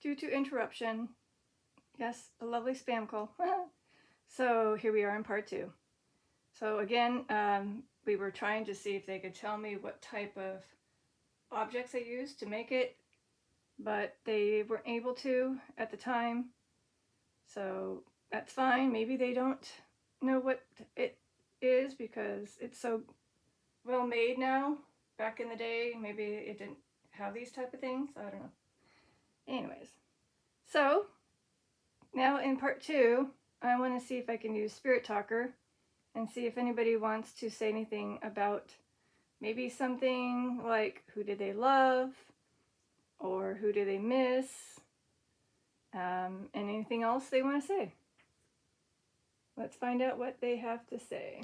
due to interruption. Yes, a lovely spam call. So here we are in part 2. So again, we were trying to see if they could tell me what type of objects I used to make it, but they weren't able to at the time. So that's fine. Maybe they don't know what it is because it's so well made now. Back in the day, maybe it didn't have these type of things. I don't know. Anyways, so now in part 2, I want to see if I can use Spirit Talker and see if anybody wants to say anything about maybe something like who did they love or who do they miss, and anything else they want to say. Let's find out what they have to say.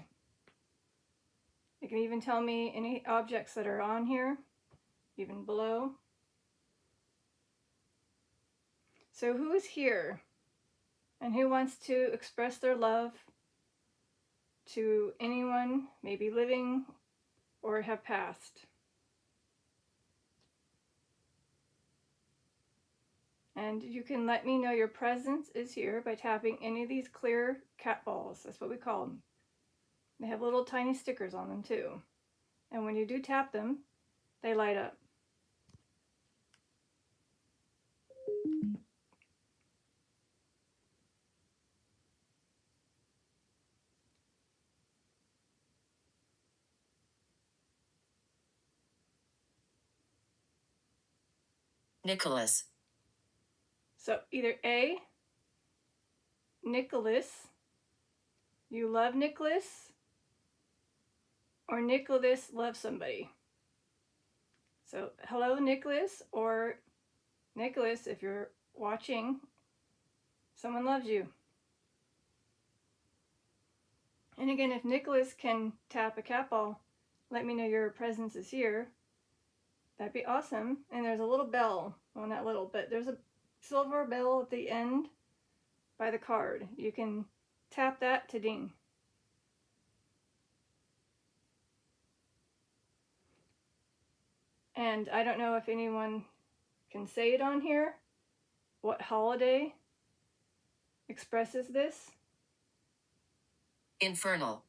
They can even tell me any objects that are on here, even below. So who is here and who wants to express their love to anyone, maybe living or have passed? And you can let me know your presence is here by tapping any of these clear cat balls. That's what we call them. They have little tiny stickers on them too. And when you do tap them, they light up. Nicholas. So either A, Nicholas, you love Nicholas, or Nicholas loves somebody. So hello Nicholas, or Nicholas, if you're watching, someone loves you. And again, if Nicholas can tap a cat ball, let me know your presence is here. That'd be awesome. And there's a little bell, well not little, but there's a silver bell at the end by the card. You can tap that to ding. And I don't know if anyone can say it on here. What holiday expresses this? Infernal.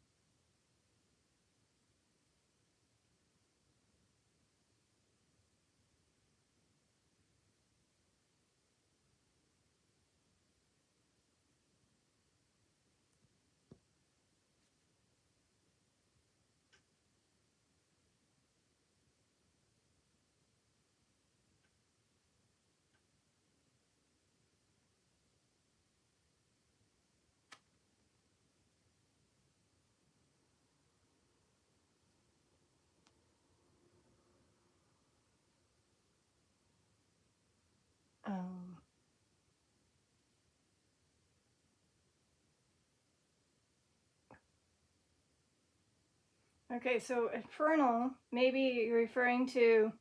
Okay, so infernal, maybe you're referring to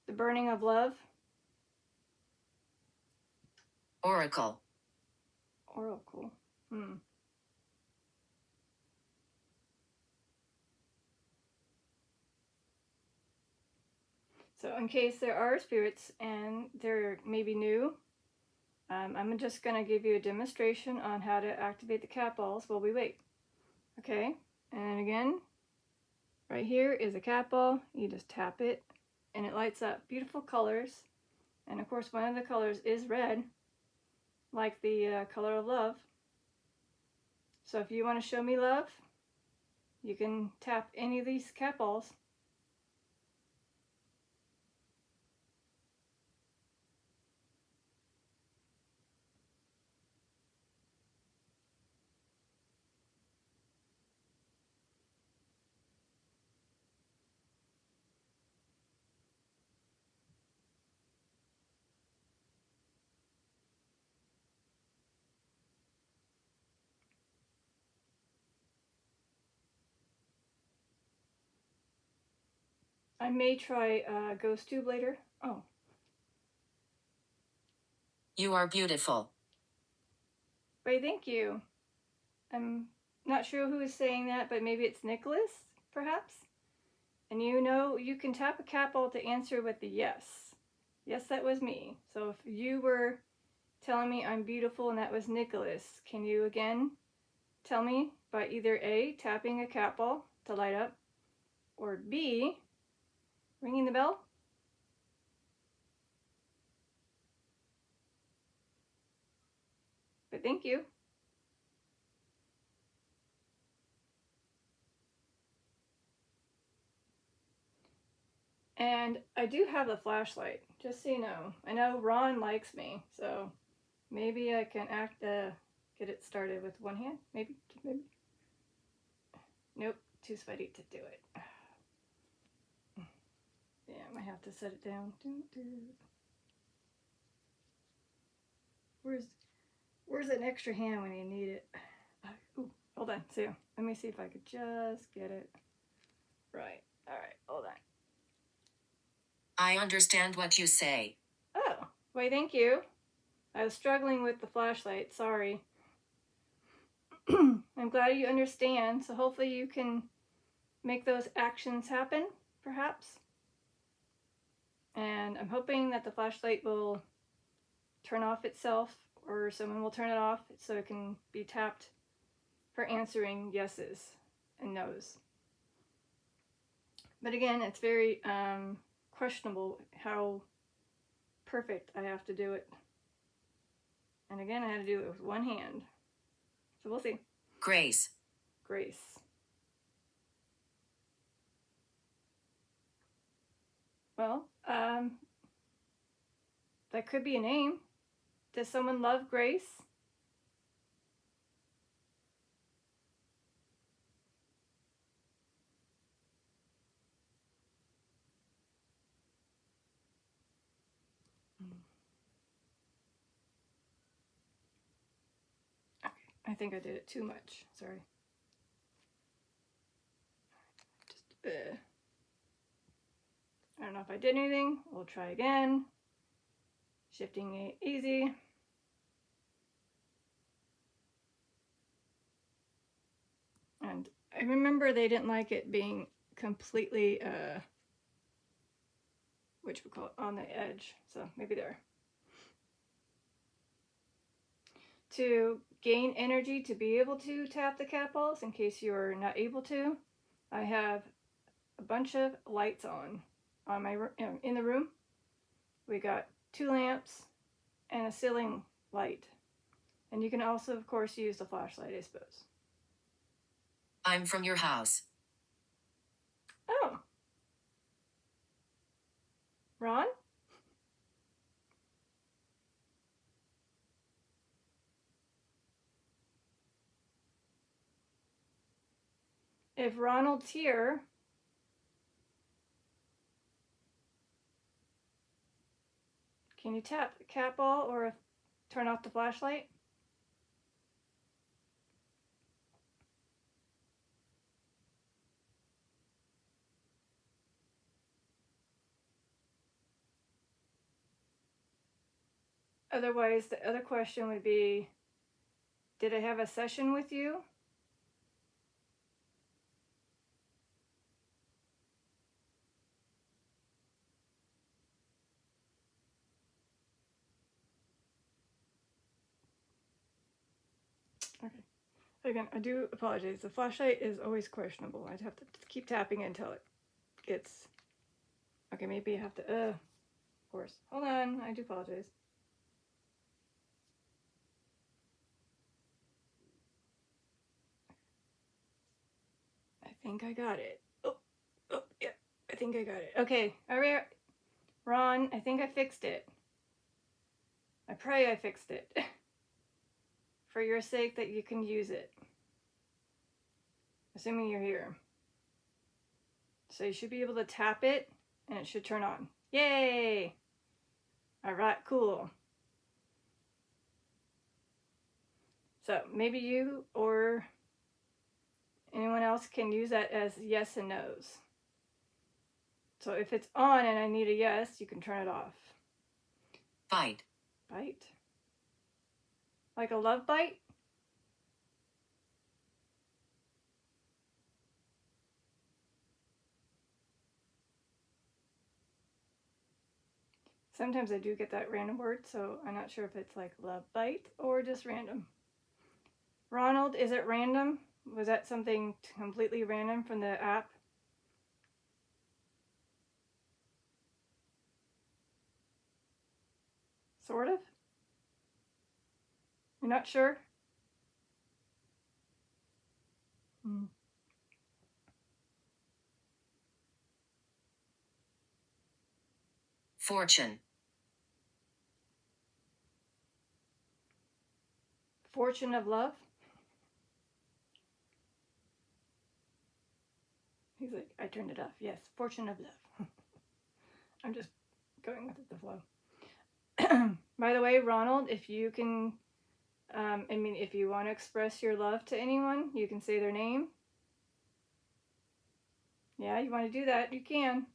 the burning of love. Oracle. Oracle. So in case there are spirits and they're maybe new, I'm just going to give you a demonstration on how to activate the cat balls while we wait. Okay, and again, right here is a cat ball. You just tap it and it lights up beautiful colors. And of course, one of the colors is red, like the color of love. So if you want to show me love, you can tap any of these cat balls. I may try Ghost Tube later. Oh. You are beautiful. Wait, thank you. I'm not sure who is saying that, but maybe it's Nicholas, perhaps? And you know, you can tap a cat ball to answer with the yes. Yes, that was me. So if you were telling me I'm beautiful, and that was Nicholas. Can you again tell me by either A, tapping a cat ball to light up, or B, ringing the bell? But thank you. And I do have the flashlight, just so you know. I know Ron likes me, so maybe I can get it started with one hand. Maybe. Nope, too sweaty to do it. Yeah, I might have to set it down. Where's an extra hand when you need it? Ooh, hold on, Sue. Let me see if I could just get it right. All right, hold on. I understand what you say. Oh, why, thank you. I was struggling with the flashlight, sorry. I'm glad you understand, so hopefully you can make those actions happen, perhaps. And I'm hoping that the flashlight will turn off itself, or someone will turn it off so it can be tapped for answering yeses and nos. But again, it's very questionable how perfect I have to do it. And again, I had to do it with one hand. So we'll see. Grace. Grace. Well, that could be a name. Does someone love Grace? Okay, I think I did it too much. Sorry. Just, I don't know if I did anything. We'll try again. Shifting easy. And I remember they didn't like it being completely, on the edge. So maybe there. To gain energy to be able to tap the cat balls, in case you're not able to, I have a bunch of lights on my in the room. We got 2 lamps and a ceiling light. And you can also, of course, use the flashlight, I suppose. I'm from your house. Oh. Ron? If Ronald's here, can you tap the cat ball or turn off the flashlight? Otherwise, the other question would be, did I have a session with you? Okay. Again, I do apologize. The flashlight is always questionable. I'd have to keep tapping it until it gets... Okay, maybe I have to... of course. Hold on. I do apologize. I think I got it. Oh, yeah. I think I got it. Okay. All right. Ron, I think I fixed it. I pray I fixed it. For your sake, that you can use it. Assuming you're here. So you should be able to tap it, and it should turn on. Yay! Alright, cool. So maybe you or anyone else can use that as yes and no's. So if it's on and I need a yes, you can turn it off. Bite. Bite? Like a love bite? Sometimes I do get that random word, so I'm not sure if it's like love bite or just random. Ronald, is it random? Was that something completely random from the app? Sort of? You're not sure? Hmm. Fortune. Fortune of love? He's like, I turned it off. Yes, fortune of love. I'm just going with the flow. By the way, Ronald, if you can, if you want to express your love to anyone, you can say their name. Yeah, you want to do that, you can.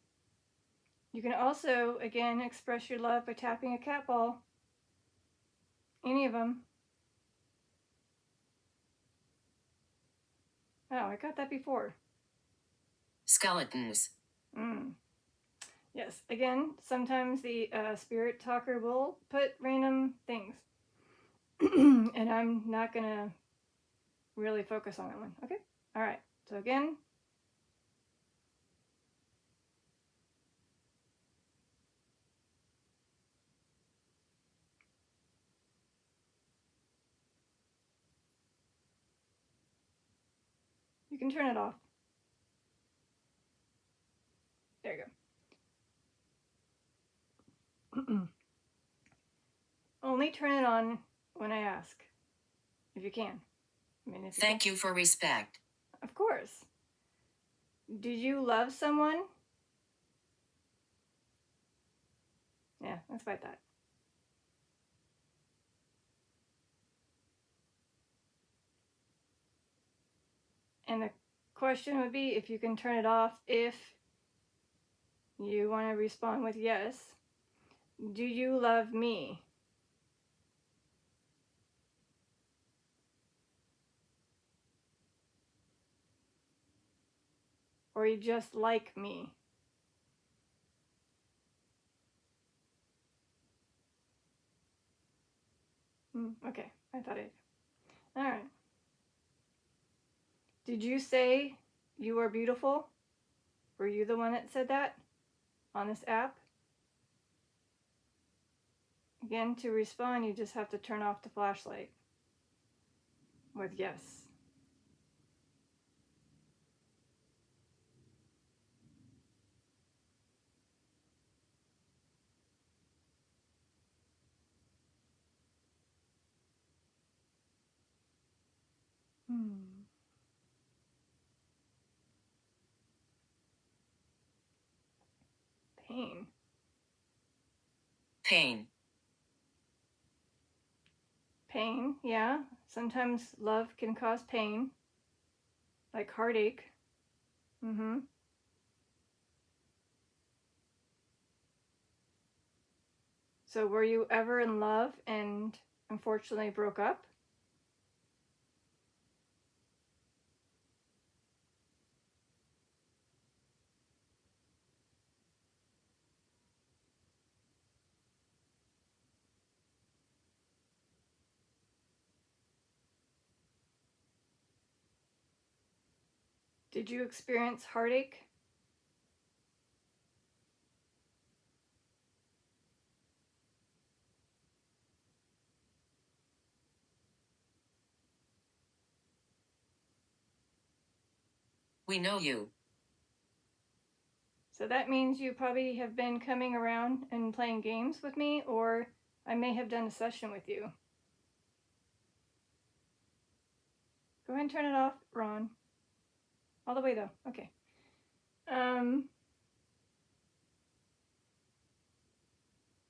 You can also, again, express your love by tapping a cat ball. Any of them. Oh, I got that before. Skeletons. Yes, again, sometimes the spirit talker will put random things. And I'm not going to really focus on that one. Okay? All right. So again, you can turn it off. There you go. Only turn it on when I ask, if you can. If you Thank you for respect. Of course. Did you love someone? Yeah, that's what I thought. And the question would be if you can turn it off if you want to respond with yes. Do you love me? Or you just like me? Okay, I thought it. All right. Did you say you are beautiful? Were you the one that said that on this app? Again, to respond, you just have to turn off the flashlight with yes. Pain. Pain. Pain, yeah. Sometimes love can cause pain, like heartache. So were you ever in love and unfortunately broke up? Did you experience heartache? We know you. So that means you probably have been coming around and playing games with me, or I may have done a session with you. Go ahead and turn it off, Ron. All the way though. Okay.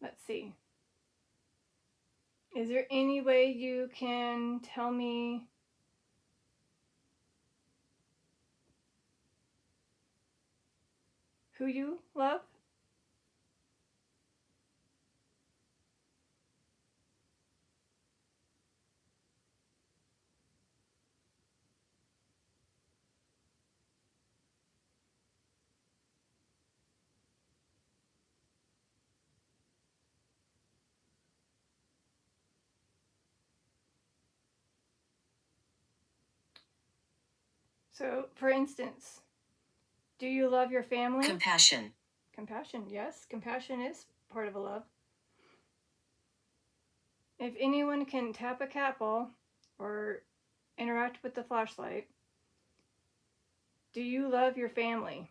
Let's see. Is there any way you can tell me who you love? So, for instance, do you love your family? Compassion. Compassion, yes. Compassion is part of a love. If anyone can tap a cat ball or interact with the flashlight, do you love your family?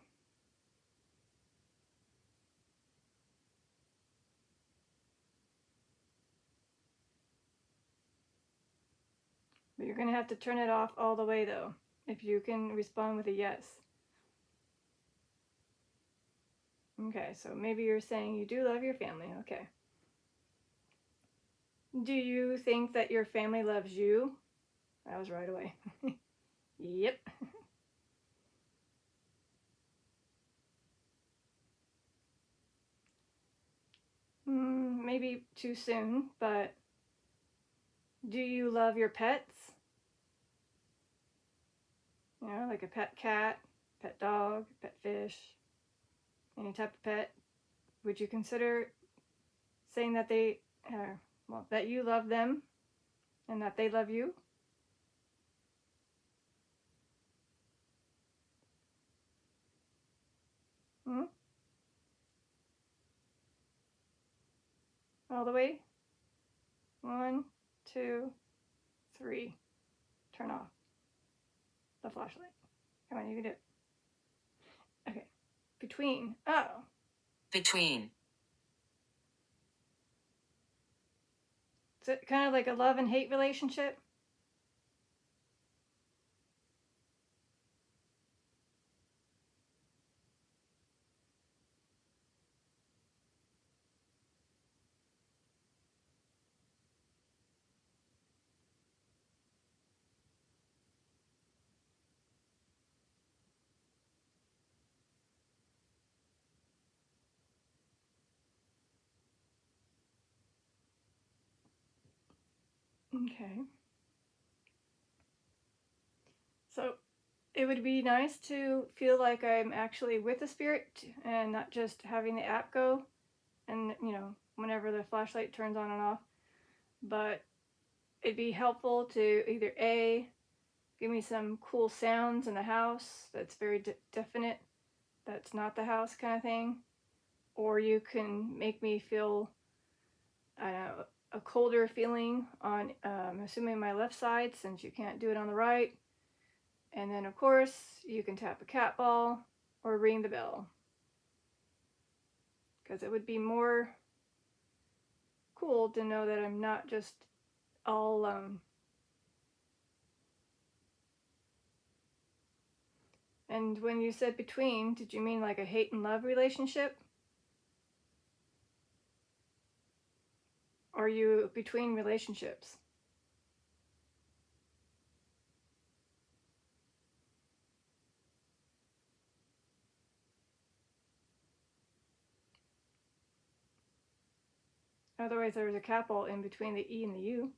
But you're going to have to turn it off all the way, though, if you can respond with a yes. Okay, so maybe you're saying you do love your family. Okay. Do you think that your family loves you? That was right away. Yep. Maybe too soon, but do you love your pets? You know, like a pet cat, pet dog, pet fish, any type of pet. Would you consider saying that that you love them and that they love you? Hmm? All the way? 1, 2, 3. Turn off the flashlight. Come on, you can do it. Okay. Between. Oh. Between. Is it kind of like a love and hate relationship? Okay. So it would be nice to feel like I'm actually with the spirit and not just having the app go and, whenever the flashlight turns on and off. But it'd be helpful to either A, give me some cool sounds in the house that's very definite, that's not the house kind of thing, or you can make me feel, I don't know, a colder feeling on, assuming my left side since you can't do it on the right. And then, of course, you can tap a cat ball or ring the bell. Because it would be more cool to know that I'm not just all alone. And when you said between, did you mean like a hate and love relationship? Or are you between relationships? Otherwise, there's a cat ball in between the E and the U.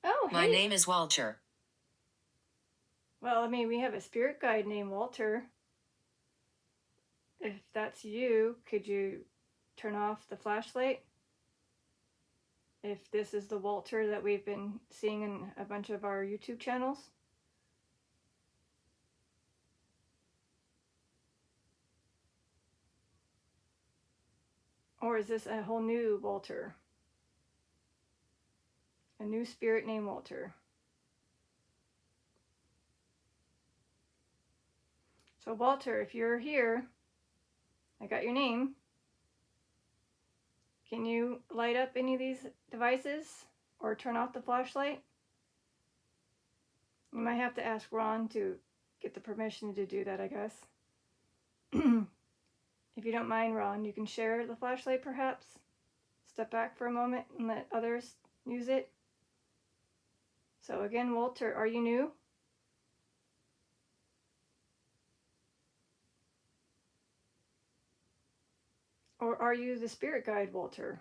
Oh, My hey. name is Walter. Well, I mean, we have a spirit guide named Walter. If that's you, could you turn off the flashlight? If this is the Walter that we've been seeing in a bunch of our YouTube channels. Or is this a whole new Walter? A new spirit named Walter. So Walter, if you're here, I got your name. Can you light up any of these devices or turn off the flashlight? You might have to ask Ron to get the permission to do that, I guess. If you don't mind, Ron, you can share the flashlight perhaps. Step back for a moment and let others use it. So again, Walter, are you new? Or are you the spirit guide, Walter?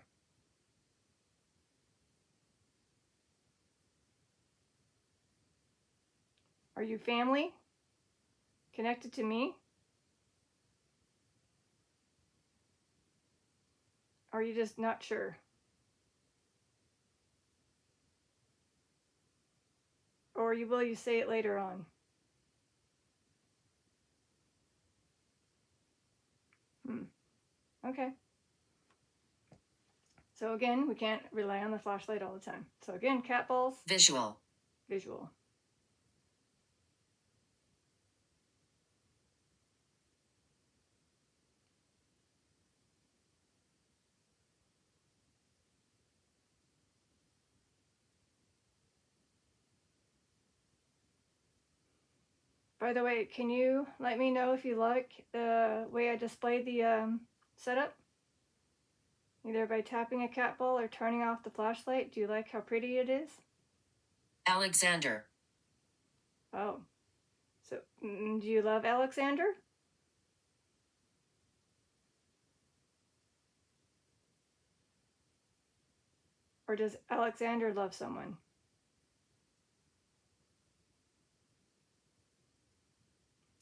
Are you family? Connected to me? Or are you just not sure? Or will you say it later on? Okay. So again, we can't rely on the flashlight all the time. So again, cat balls. Visual. Visual. By the way, can you let me know if you like the way I displayed the setup? Either by tapping a cat ball or turning off the flashlight. Do you like how pretty it is? Alexander. Oh. So, do you love Alexander? Or does Alexander love someone?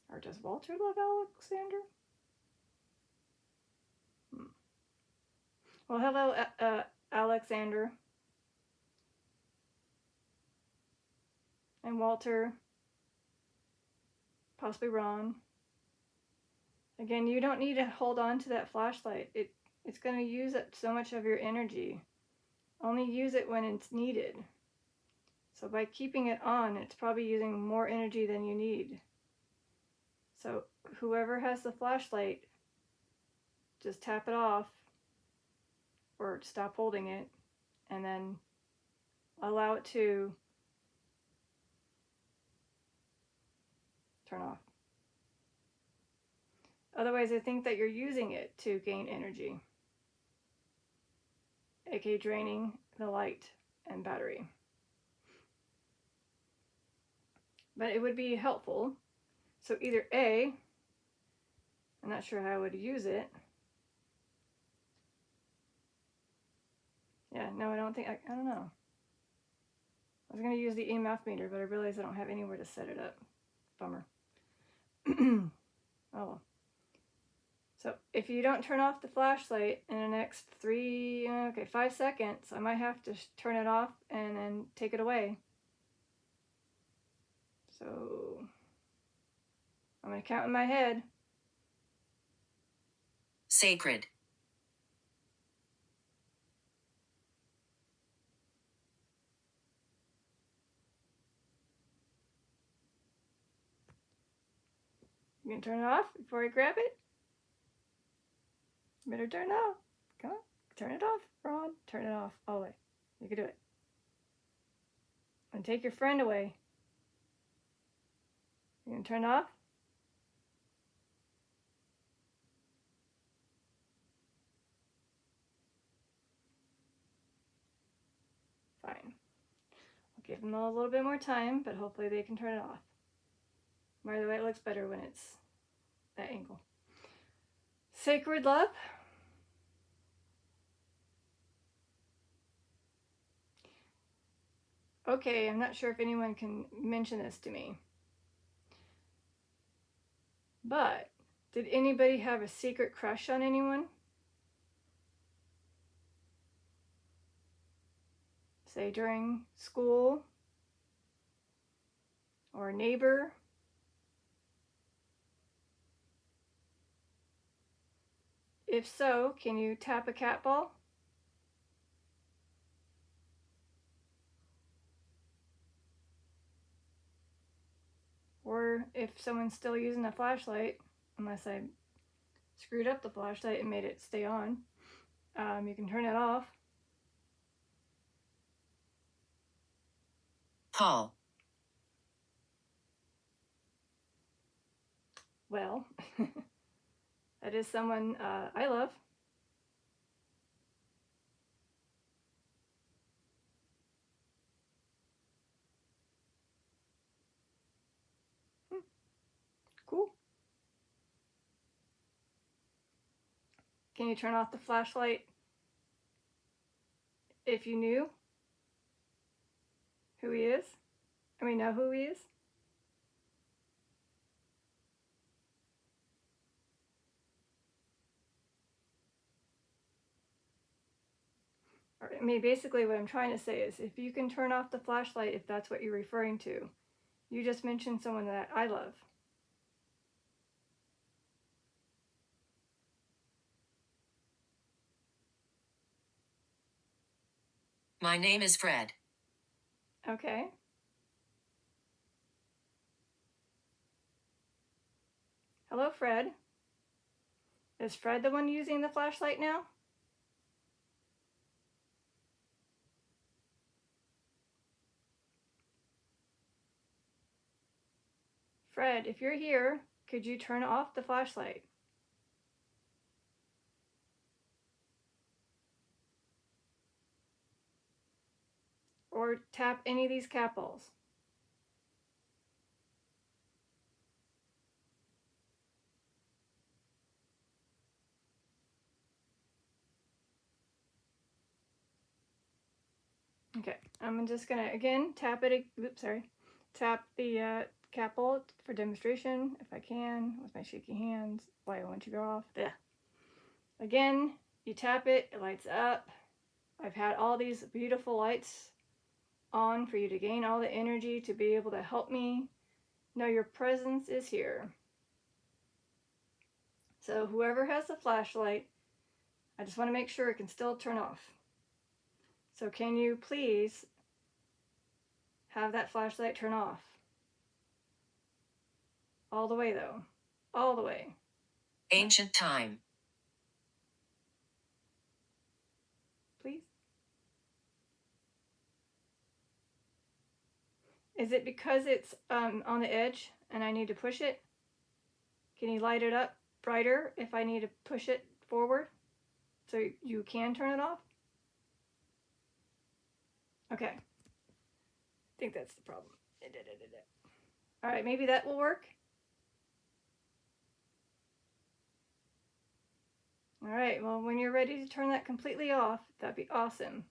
Or does Walter love Alexander? Well, hello, Alexander. And Walter. Possibly Ron. Again, you don't need to hold on to that flashlight. It's going to use up so much of your energy. Only use it when it's needed. So by keeping it on, it's probably using more energy than you need. So whoever has the flashlight, just tap it off or stop holding it and then allow it to turn off. Otherwise, I think that you're using it to gain energy, aka draining the light and battery. But it would be helpful. So either A, I'm not sure how I would use it. Yeah, no, I don't think, I don't know. I was going to use the EMF meter, but I realized I don't have anywhere to set it up. Bummer. Oh well. So if you don't turn off the flashlight in the next 5 seconds, I might have to turn it off and then take it away. So I'm going to count in my head. Sacred. You can turn it off before I grab it. You better turn it off. Come on, turn it off, Ron. Turn it off all the way. You can do it. And take your friend away. You can turn it off. Fine. I'll give them a little bit more time, but hopefully they can turn it off. By the way, it looks better when it's that angle. Sacred love. Okay, I'm not sure if anyone can mention this to me. But did anybody have a secret crush on anyone? Say during school or a neighbor? If so, can you tap a cat ball? Or if someone's still using a flashlight, unless I screwed up the flashlight and made it stay on, you can turn it off. Paul. Well, that is someone I love. Cool. Can you turn off the flashlight if you knew who he is? Know who he is? Or, I mean, basically what I'm trying to say is if you can turn off the flashlight, if that's what you're referring to, you just mentioned someone that I love. My name is Fred. Okay. Hello, Fred. Is Fred the one using the flashlight now? Fred, if you're here, could you turn off the flashlight? Or tap any of these capitals? Okay, I'm just gonna again tap it. Oops, sorry. Tap the capital for demonstration if I can with my shaky hands. Why won't you go off? There. Again, you tap it, it lights up. I've had all these beautiful lights on for you to gain all the energy to be able to help me know your presence is here. So whoever has the flashlight, I just want to make sure it can still turn off. So can you please have that flashlight turn off? All the way though. All the way. Ancient time. Please. Is it because it's on the edge and I need to push it? Can you light it up brighter if I need to push it forward so you can turn it off? Okay. I think that's the problem. All right, maybe that will work. All right, well, when you're ready to turn that completely off, that'd be awesome.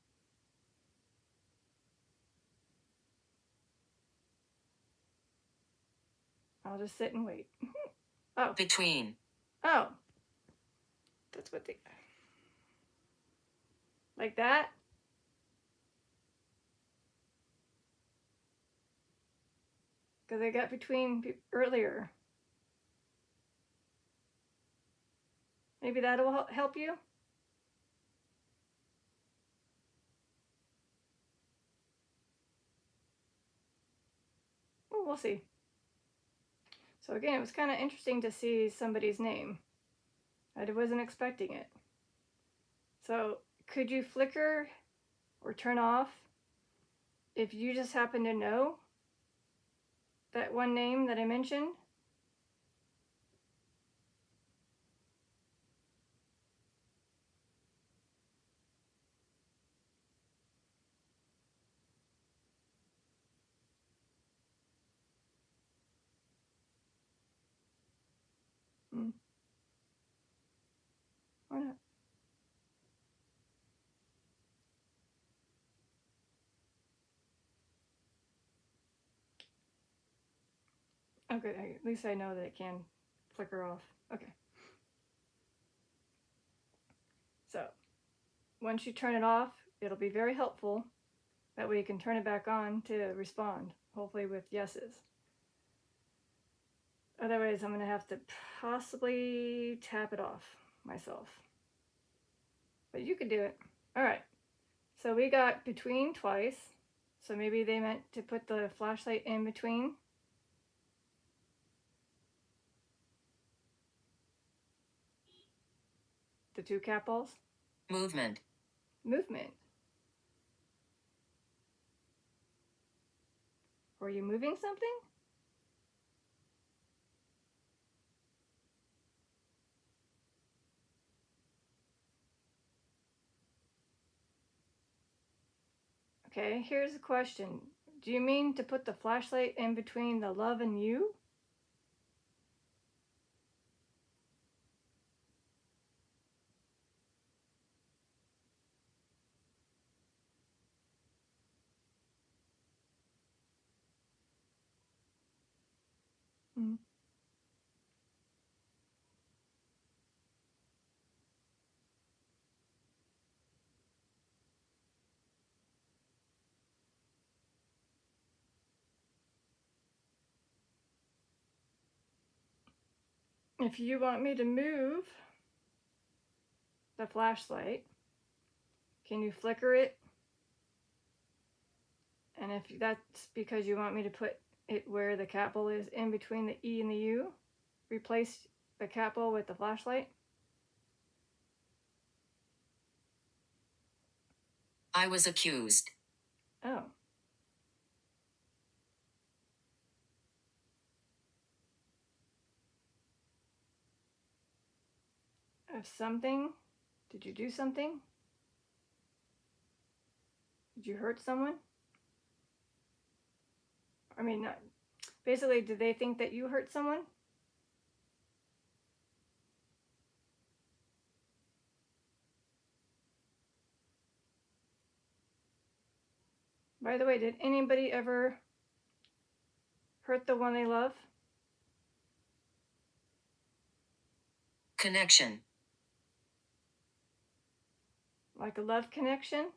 I'll just sit and wait. Oh. Between. Oh. That's what they... Like that? Because I got between earlier. Maybe that'll help you? Oh, we'll see. So again, it was kind of interesting to see somebody's name. I wasn't expecting it. So could you flicker or turn off if you just happen to know that one name that I mentioned? Why not? Okay, at least I know that it can flicker off. Okay. So once you turn it off, it'll be very helpful. That way you can turn it back on to respond, hopefully with yeses. Otherwise, I'm going to have to possibly tap it off myself. But you could do it. All right. So we got between twice. So maybe they meant to put the flashlight in between. The two capitals. Movement. Movement. Were you moving something? Okay, here's a question. Do you mean to put the flashlight in between the love and you? Mm. if you want me to move the flashlight, can you flicker it? And if that's because you want me to put it where the capital is in between the E and the U, replace the capital with the flashlight. I was accused. Oh. Of something? Did you do something? Did you hurt someone? I mean, not, basically, did they think that you hurt someone? By the way, did anybody ever hurt the one they love? Connection. Like a love connection?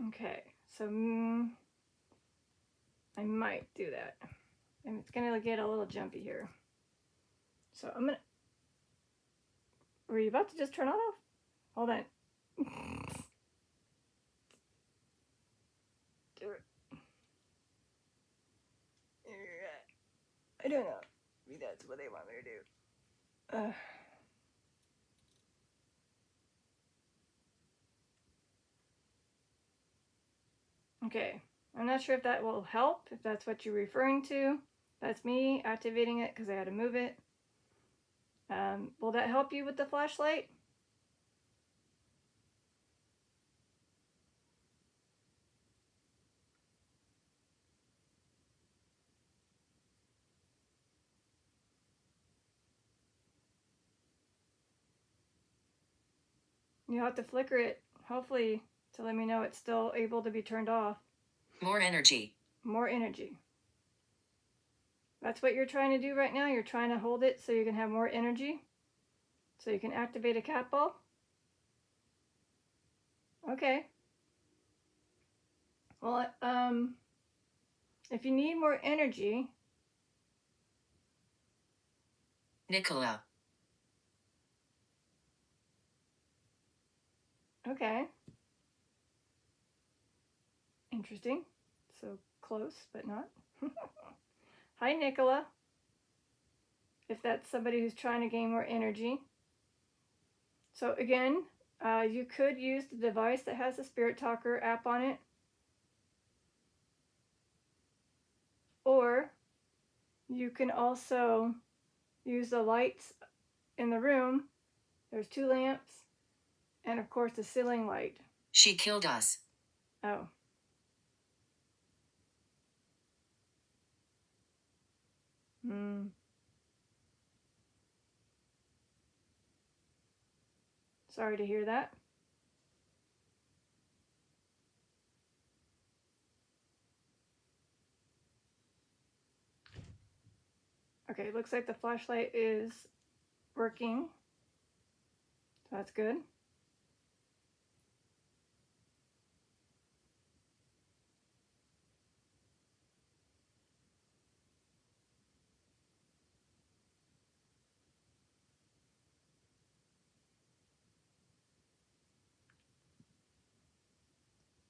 Okay, so I might do that. And it's gonna get a little jumpy here. So I'm gonna. Were you about to just turn it off? Hold on. I don't know. Maybe that's what they want me to do. Okay, I'm not sure if that will help, if that's what you're referring to. That's me activating it because I had to move it. Will that help you with the flashlight? You'll have to flicker it, hopefully, to let me know it's still able to be turned off. More energy. More energy. That's what you're trying to do right now? You're trying to hold it so you can have more energy? So you can activate a cat ball? Okay. Well, if you need more energy... Nicola. Okay. Interesting. So close, but not. Hi, Nicola. If that's somebody who's trying to gain more energy. So again, you could use the device that has the Spirit Talker app on it. Or you can also use the lights in the room. There's 2 lamps. And of course the ceiling light. She killed us. Oh. Sorry to hear that. Okay, looks like the flashlight is working. So that's good.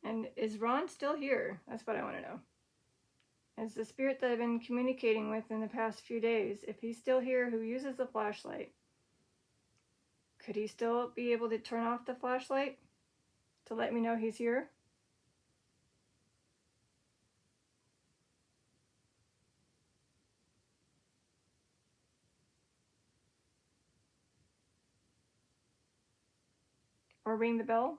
And is Ron still here? That's what I want to know. Is the spirit that I've been communicating with in the past few days, if he's still here who uses the flashlight, could he still be able to turn off the flashlight to let me know he's here? Or ring the bell?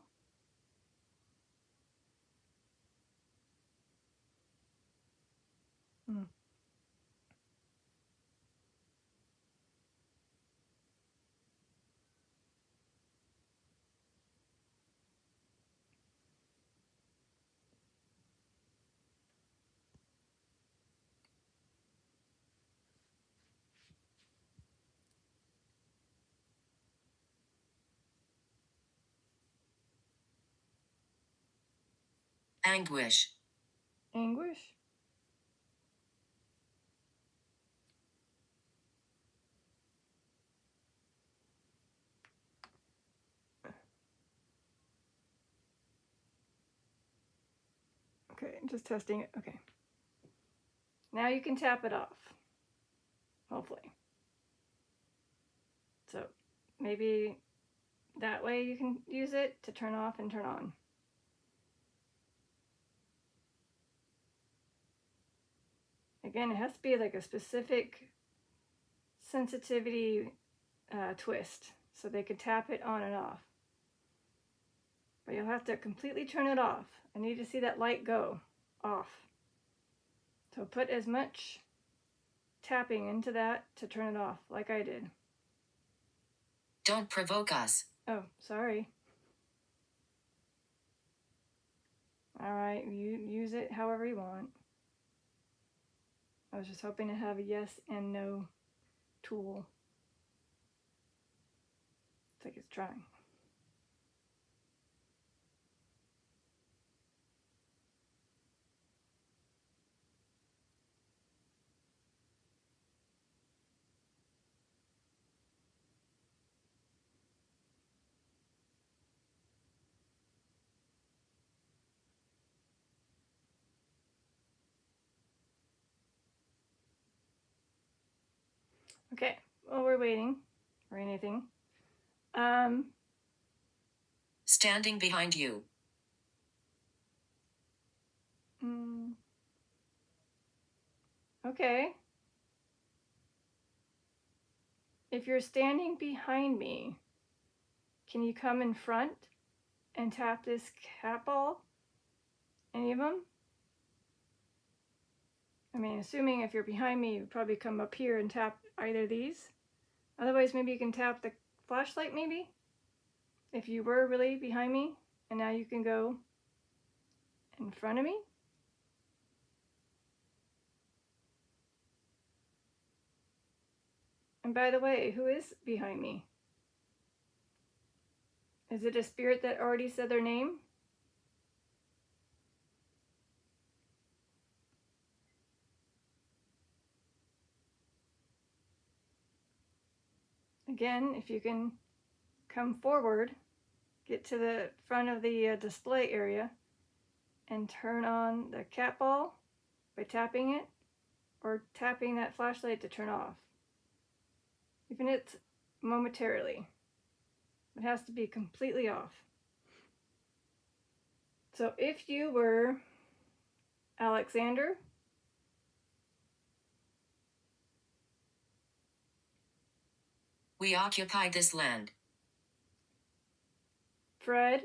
Anguish. Anguish? Okay, just testing it. Okay. Now you can tap it off. Hopefully. So maybe that way you can use it to turn off and turn on. Again, it has to be like a specific sensitivity twist so they could tap it on and off. But you'll have to completely turn it off. I need to see that light go off. So put as much tapping into that to turn it off, like I did. Don't provoke us. Oh, sorry. All right, you use it however you want. I was just hoping to have a yes and no tool. It's like it's trying. Okay, well, we're waiting for anything. Standing behind you. Okay. If you're standing behind me, can you come in front and tap this cat ball? Any of them? I mean, assuming if you're behind me, you would probably come up here and tap either of these. Otherwise, maybe you can tap the flashlight, maybe? If you were really behind me, and now you can go in front of me. And by the way, who is behind me? Is it a spirit that already said their name? Again, if you can come forward, get to the front of the display area and turn on the cat ball by tapping it, or tapping that flashlight to turn off. Even if it's momentarily, it has to be completely off. So if you were Alexander, We occupy this land. Fred,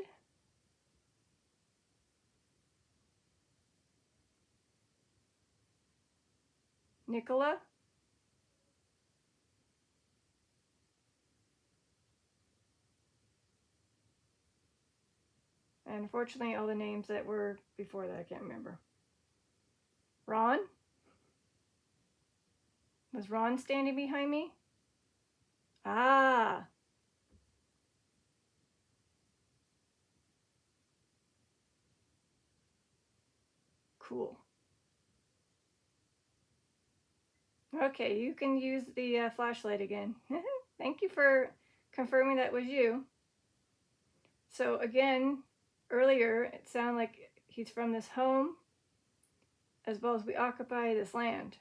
Nicola, and unfortunately all the names that were before that I can't remember. Ron? Was Ron standing behind me? Ah! Cool. Okay, you can use the flashlight again. Thank you for confirming that was you. So again, earlier it sounded like he's from this home, as well as we occupy this land.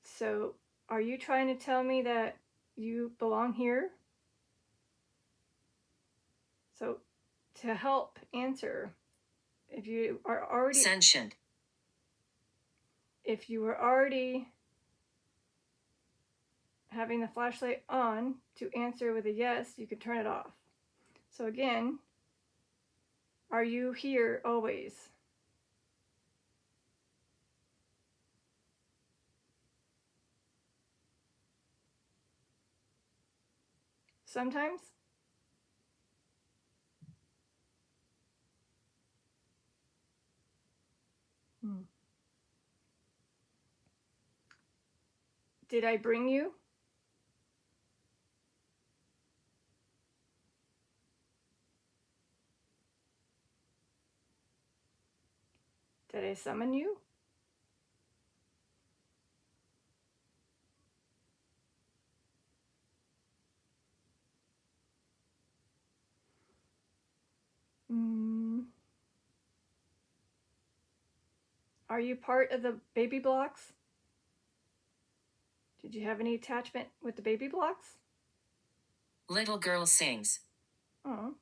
So are you trying to tell me that you belong here? So to help answer, if you are already Sentient. if you were already having the flashlight on, to answer with a yes, you can turn it off. So again, are you here always? Sometimes? Did I bring you? I summon you? Are you part of the baby blocks? Did you have any attachment with the baby blocks? Little girl sings. Oh.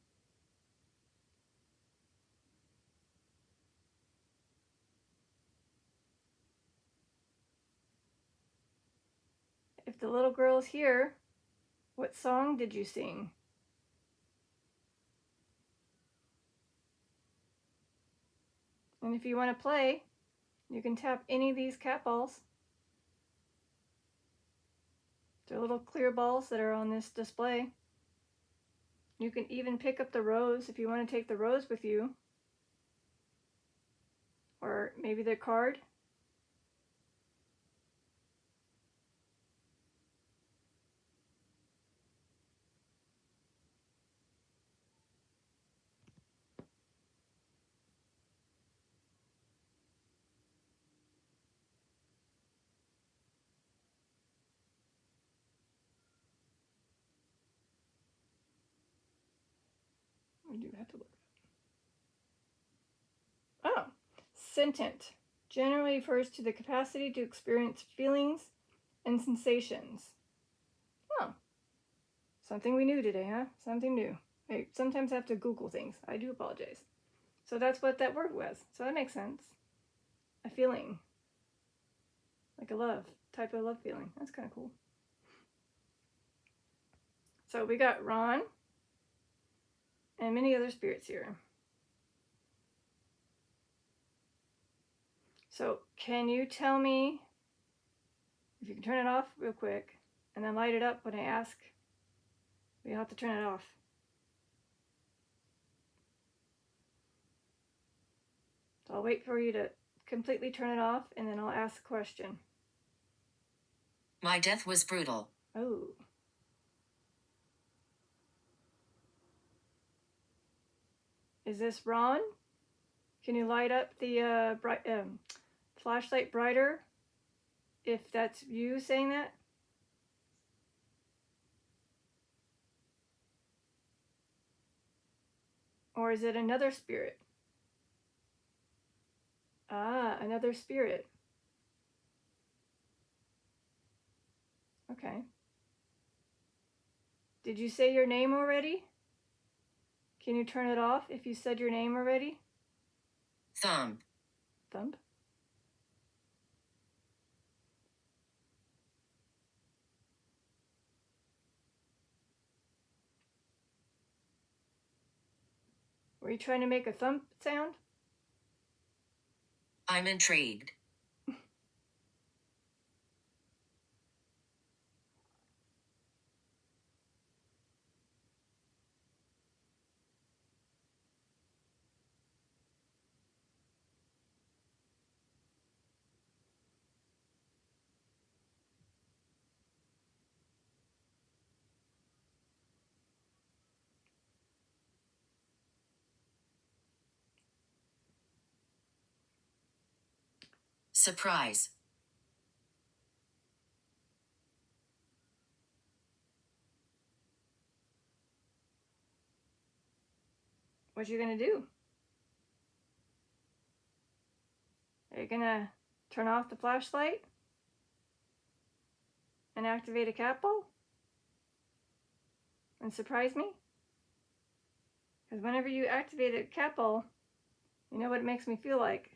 If the little girl's here, what song did you sing? And if you want to play, you can tap any of these cat balls. They're little clear balls that are on this display. You can even pick up the rose if you want to take the rose with you. Or maybe the card. I do have to look. Oh, sentient generally refers to the capacity to experience feelings and sensations. Oh, something we knew today, huh? Something new. I sometimes have to Google things. I do apologize. So that's what that word was. So that makes sense. A feeling. Like a love. Type of love feeling. That's kind of cool. So we got Ron and many other spirits here. So can you tell me, if you can turn it off real quick, and then light it up when I ask? You'll have to turn it off. So I'll wait for you to completely turn it off, and then I'll ask a question. My death was brutal. Oh. Is this Ron? Can you light up the flashlight brighter if that's you saying that? Or is it another spirit? Ah, another spirit. Okay. Did you say your name already? Can you turn it off if you said your name already? Thumb. Thump. Were you trying to make a thump sound? I'm intrigued. Surprise. What you gonna do? Are you gonna turn off the flashlight and activate a cat ball and surprise me? Because whenever you activate a cat ball, you know what it makes me feel like.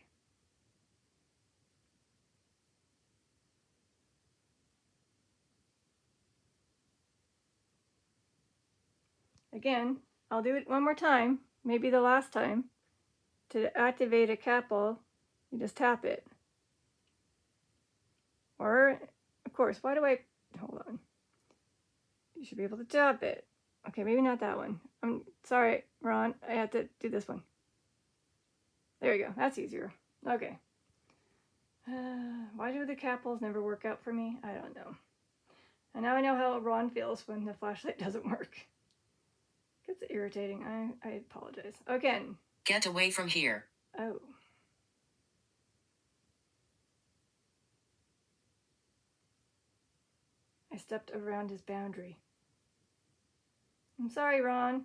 Again, I'll do it one more time, maybe the last time. To activate a cat ball, you just tap it. Or, of course, why do I, hold on. You should be able to tap it. Okay, maybe not that one. I'm sorry, Ron, I have to do this one. There you go, that's easier. Okay. Why do the cat balls never work out for me? I don't know. And now I know how Ron feels when the flashlight doesn't work. It's irritating. I apologize. Again. Get away from here. Oh. I stepped around his boundary. I'm sorry, Ron.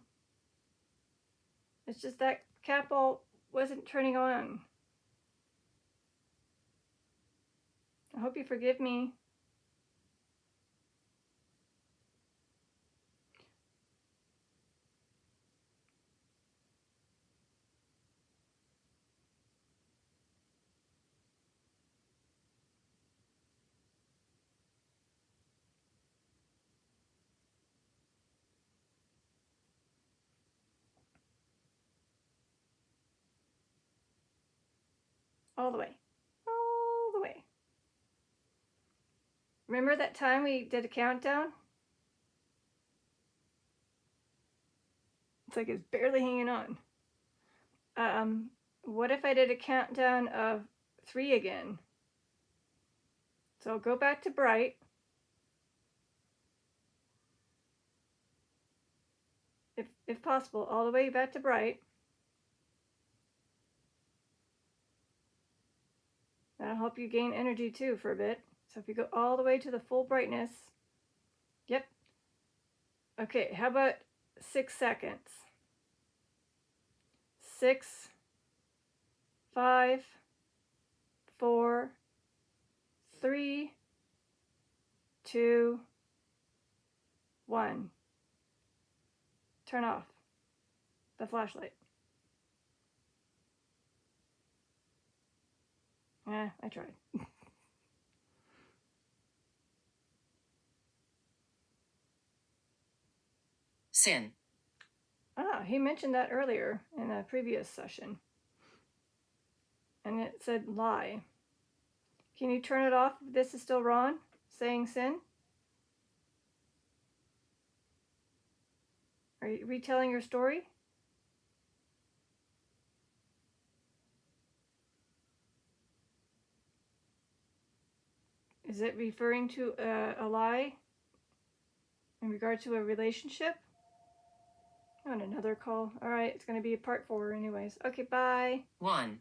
It's just that cat ball wasn't turning on. I hope you forgive me. All the way. All the way. Remember that time we did a countdown? It's like it's barely hanging on. What if I did a countdown of 3 again? So go back to bright. If possible, all the way back to bright. That'll help you gain energy too for a bit. So if you go all the way to the full brightness. Yep. Okay, how about 6 seconds? 6, 5, 4, 3, 2, 1. Turn off the flashlight. I tried. Sin. He mentioned that earlier in a previous session. And it said lie. Can you turn it off if this is still Ron saying sin? Are you retelling your story? Is it referring to a lie in regard to a relationship? On another call. All right, it's going to be part 4 anyways. Okay, bye. 1.